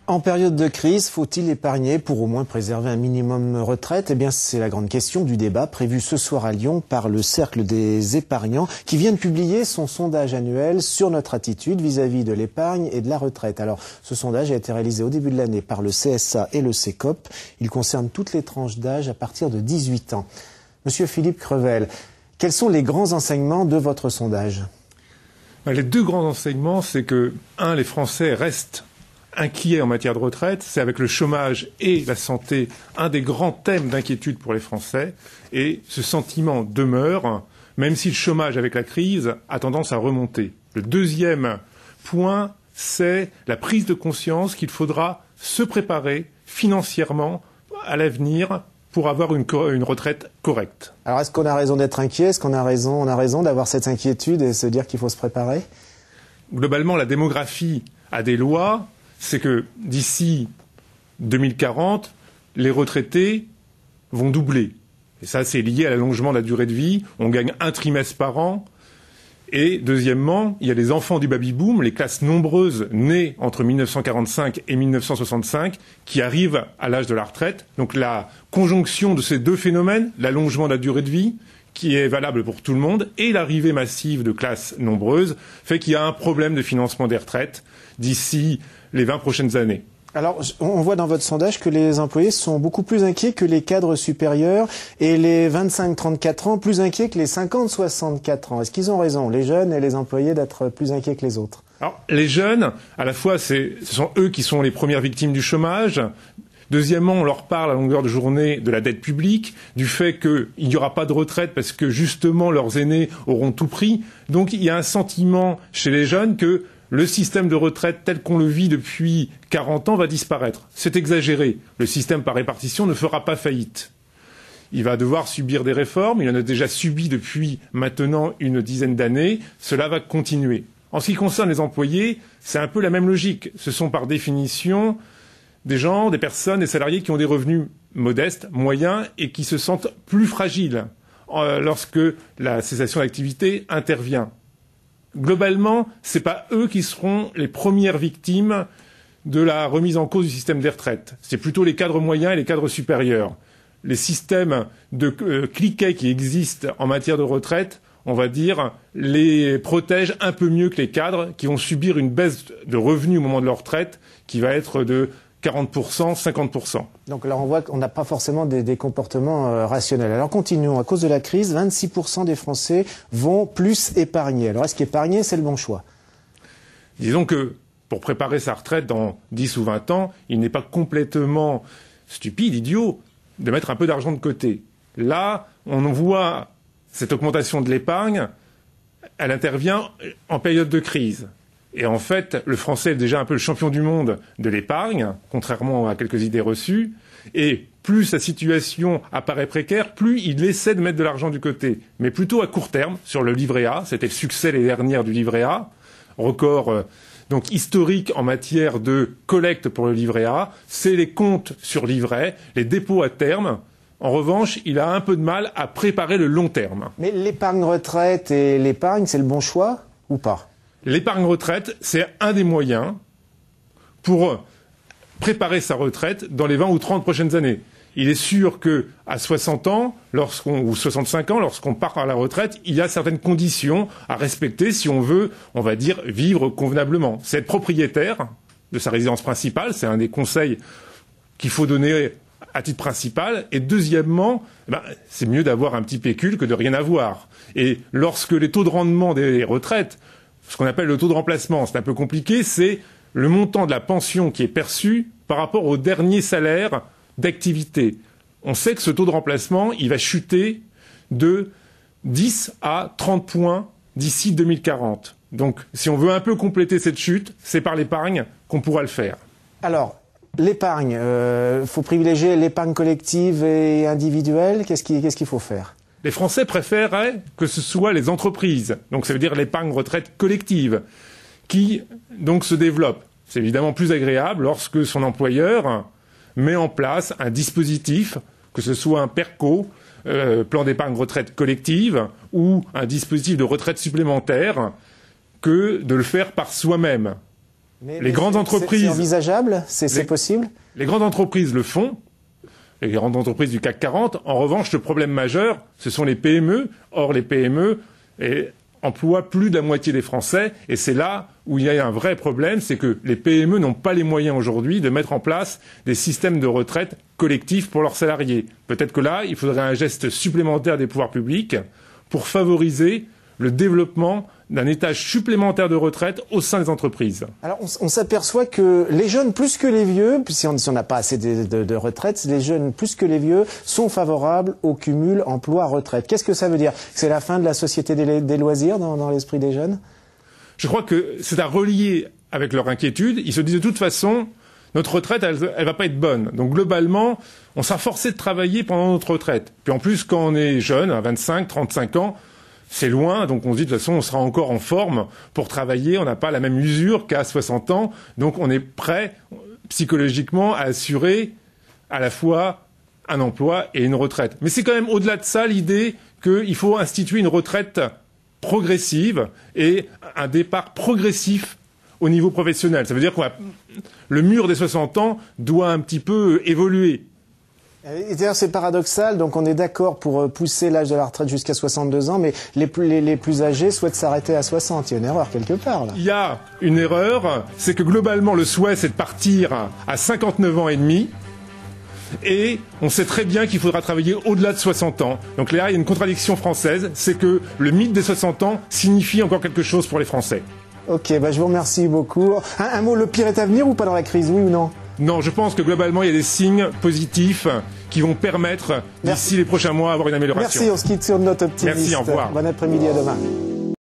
En période de crise, faut-il épargner pour au moins préserver un minimum retraite? Eh bien, c'est la grande question du débat prévu ce soir à Lyon par le Cercle des épargnants qui vient de publier son sondage annuel sur notre attitude vis-à-vis de l'épargne et de la retraite. Alors, ce sondage a été réalisé au début de l'année par le CSA et le CECOP. Il concerne toutes les tranches d'âge à partir de 18 ans. Monsieur Philippe Crevel, quels sont les grands enseignements de votre sondage? Les deux grands enseignements, c'est que, les Français restent inquiets en matière de retraite. C'est avec le chômage et la santé un des grands thèmes d'inquiétude pour les Français. Et ce sentiment demeure, même si le chômage avec la crise a tendance à remonter. Le deuxième point, c'est la prise de conscience qu'il faudra se préparer financièrement à l'avenir pour avoir une retraite correcte. Alors, est-ce qu'on a raison d'être inquiet? Est-ce qu'on a raison d'avoir cette inquiétude et se dire qu'il faut se préparer? Globalement, la démographie a des lois. C'est que d'ici 2040, les retraités vont doubler. Et ça, c'est lié à l'allongement de la durée de vie. On gagne un trimestre par an. Et deuxièmement, il y a les enfants du baby-boom, les classes nombreuses nées entre 1945 et 1965, qui arrivent à l'âge de la retraite. Donc la conjonction de ces deux phénomènes, l'allongement de la durée de vie, qui est valable pour tout le monde, et l'arrivée massive de classes nombreuses, fait qu'il y a un problème de financement des retraites d'ici les 20 prochaines années. Alors, on voit dans votre sondage que les employés sont beaucoup plus inquiets que les cadres supérieurs et les 25-34 ans plus inquiets que les 50-64 ans. Est-ce qu'ils ont raison, les jeunes et les employés, d'être plus inquiets que les autres? Alors, les jeunes, à la fois, ce sont eux qui sont les premières victimes du chômage. Deuxièmement, on leur parle à longueur de journée de la dette publique, du fait qu'il n'y aura pas de retraite parce que justement leurs aînés auront tout pris. Donc il y a un sentiment chez les jeunes que le système de retraite tel qu'on le vit depuis 40 ans va disparaître. C'est exagéré. Le système par répartition ne fera pas faillite. Il va devoir subir des réformes. Il en a déjà subi depuis maintenant une dizaine d'années. Cela va continuer. En ce qui concerne les employés, c'est un peu la même logique. Ce sont par définition des gens, des personnes, des salariés qui ont des revenus modestes, moyens et qui se sentent plus fragiles lorsque la cessation d'activité intervient. Globalement, ce n'est pas eux qui seront les premières victimes de la remise en cause du système des retraites. C'est plutôt les cadres moyens et les cadres supérieurs. Les systèmes de cliquet qui existent en matière de retraite, on va dire, les protègent un peu mieux que les cadres qui vont subir une baisse de revenus au moment de leur retraite qui va être de 40%, 50%. Donc là, on voit qu'on n'a pas forcément des comportements rationnels. Alors continuons. À cause de la crise, 26% des Français vont plus épargner. Alors est-ce qu'épargner, c'est le bon choix? Disons que pour préparer sa retraite dans 10 ou 20 ans, il n'est pas complètement stupide, idiot, de mettre un peu d'argent de côté. Là, on voit cette augmentation de l'épargne, elle intervient en période de crise. Et en fait, le Français est déjà un peu le champion du monde de l'épargne, contrairement à quelques idées reçues. Et plus sa situation apparaît précaire, plus il essaie de mettre de l'argent du côté. Mais plutôt à court terme, sur le livret A. C'était le succès l'année dernière du livret A. Record donc historique en matière de collecte pour le livret A. C'est les comptes sur livret, les dépôts à terme. En revanche, il a un peu de mal à préparer le long terme. Mais l'épargne retraite et l'épargne, c'est le bon choix ou pas? L'épargne retraite, c'est un des moyens pour préparer sa retraite dans les 20 ou 30 prochaines années. Il est sûr qu'à 60 ans, ou 65 ans, lorsqu'on part à la retraite, il y a certaines conditions à respecter si on veut, on va dire, vivre convenablement. C'est être propriétaire de sa résidence principale, c'est un des conseils qu'il faut donner à titre principal. Et deuxièmement, c'est mieux d'avoir un petit pécule que de rien avoir. Et lorsque les taux de rendement des retraites, ce qu'on appelle le taux de remplacement, c'est un peu compliqué, c'est le montant de la pension qui est perçu par rapport au dernier salaire d'activité. On sait que ce taux de remplacement, il va chuter de 10 à 30 points d'ici 2040. Donc, si on veut un peu compléter cette chute, c'est par l'épargne qu'on pourra le faire. Alors, l'épargne, faut privilégier l'épargne collective et individuelle. Qu'est-ce qu'il faut faire? Les Français préféreraient que ce soit les entreprises, donc ça veut dire l'épargne retraite collective, qui donc se développe. C'est évidemment plus agréable lorsque son employeur met en place un dispositif, que ce soit un PERCO, plan d'épargne retraite collective ou un dispositif de retraite supplémentaire que de le faire par soi-même. Les grandes entreprises... C'est envisageable? C'est possible? Les grandes entreprises le font. Les grandes entreprises du CAC 40. En revanche, le problème majeur, ce sont les PME. Or, les PME emploient plus de la moitié des Français. Et c'est là où il y a un vrai problème, c'est que les PME n'ont pas les moyens aujourd'hui de mettre en place des systèmes de retraite collectifs pour leurs salariés. Peut-être que là, il faudrait un geste supplémentaire des pouvoirs publics pour favoriser le développement d'un étage supplémentaire de retraite au sein des entreprises. Alors on s'aperçoit que les jeunes plus que les vieux, si on n'a pas assez de retraite, les jeunes plus que les vieux sont favorables au cumul emploi-retraite. Qu'est-ce que ça veut dire? C'est la fin de la société des loisirs dans l'esprit des jeunes? Je crois que c'est à relier avec leur inquiétude. Ils se disent de toute façon, notre retraite, elle va pas être bonne. Donc globalement, on sera forcé de travailler pendant notre retraite. Puis en plus, quand on est jeune, à 25, 35 ans, c'est loin, donc on se dit de toute façon on sera encore en forme pour travailler, on n'a pas la même usure qu'à 60 ans, donc on est prêt psychologiquement à assurer à la fois un emploi et une retraite. Mais c'est quand même au-delà de ça l'idée qu'il faut instituer une retraite progressive et un départ progressif au niveau professionnel. Ça veut dire que le mur des 60 ans doit un petit peu évoluer. D'ailleurs, c'est paradoxal, donc on est d'accord pour pousser l'âge de la retraite jusqu'à 62 ans, mais les plus âgés souhaitent s'arrêter à 60. Il y a une erreur quelque part, là. Il y a une erreur, c'est que globalement, le souhait, c'est de partir à 59 ans et demi, et on sait très bien qu'il faudra travailler au-delà de 60 ans. Donc là, il y a une contradiction française, c'est que le mythe des 60 ans signifie encore quelque chose pour les Français. Ok, je vous remercie beaucoup. Un mot, le pire est à venir ou pas dans la crise, oui ou non? Non, je pense que globalement, il y a des signes positifs qui vont permettre, d'ici les prochains mois, d'avoir une amélioration. Merci, on se quitte sur une note optimiste. Merci, au revoir. Bon après-midi, à demain.